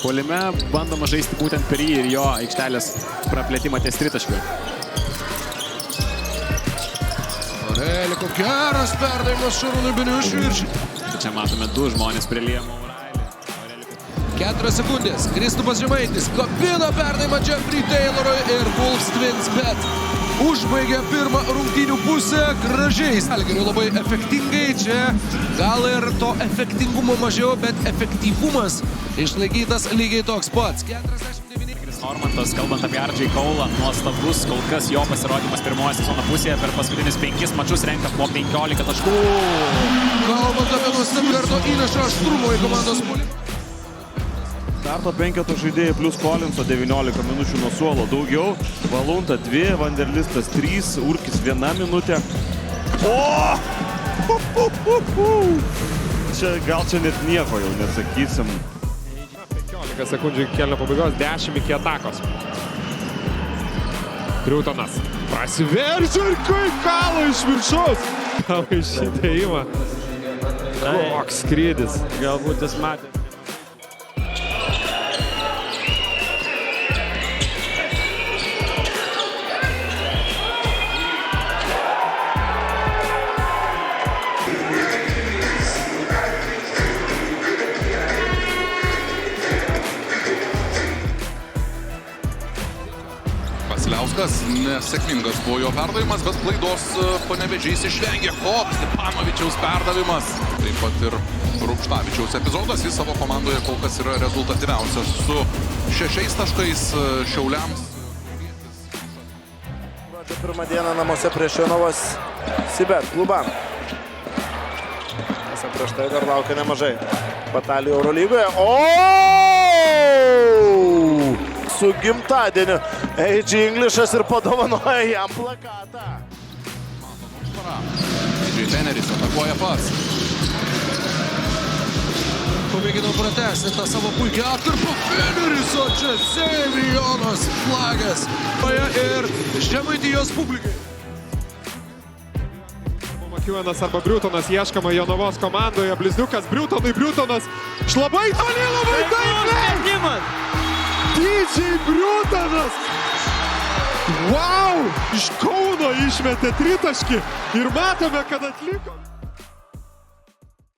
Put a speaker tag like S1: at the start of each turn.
S1: Puolime bandoma žaisti būtent per jį ir jo aikštelės praplėtimą ties tritaškiu.
S2: Areliko geras perdavimas Šarūnui Beniušiui.
S1: Čia matome du žmonės prie Liemo.
S2: 4 sekundės. Kristupas Žemaitis kabina perdavimą Jeffrey Taylorui ir Wolves Twins bet užbaigia pirmą rungtynių pusę gražiai. Žalgiriui labai efektingai. Čia gal ir to efektingumo mažiau, bet efektyvumas išlaikytas lygiai toks pats. 49.
S1: Normantas, kalbant apie R.J. Cole'ą, nuostabus, kol kas jo pasirodymas pirmoje sezono pusėje per paskutinius 5 mačus renka po 15 taškų.
S2: Kalbant apie nuostabų karto įnašą aštrumo į komandos puolimą.
S3: Starto 5 žaidėjai plus Collinso 19 minučių nuo suolo daugiau. Valunta 2, Vanderlistas 3, Urkis 1 minutė. Gal čia net nieko jau nesakysim.
S4: 15 sekundžių iki kėlinio pabaigos, 10 iki atakos. Briutonas prasiveržia ir kai kalo iš viršaus. Kalo iš įdėjimą. Koks skrydis.
S3: Galbūt jis matė.
S5: Vasiliauskas, nesėkmingas buvo jo perdavimas, bet klaidos Panevėžys išvengė. Koks Stepanovičiaus perdavimas. Taip pat ir Rupštavičiaus epizodas. Jis savo komandoje kol kas yra rezultatyviausias su 6 taškais Šiauliams.
S6: Pirmą dieną namuose prieš Jonavos Sibet klubą. Prieš tai dar laukia nemažai batalijų Eurolygoje. Su gimtadieniu A.J. Englishas ir padovanoja jam plakatą.
S5: A.J. Feneris atakuoja pats.
S2: Pamėgino pratęsti tą savo puikią atkarpą Feneris, o čia Sevijonas Flagas. Ir Žemaitijos publikai.
S4: Makiuenas arba Briutonas ieškama Jonavos komandoje. Blizniukas Briutonas. Šlabai toli, labai taikliai! DJ Briutonas! Wow! Iš Kauno išmetė tritaškį ir matome, kad atliko.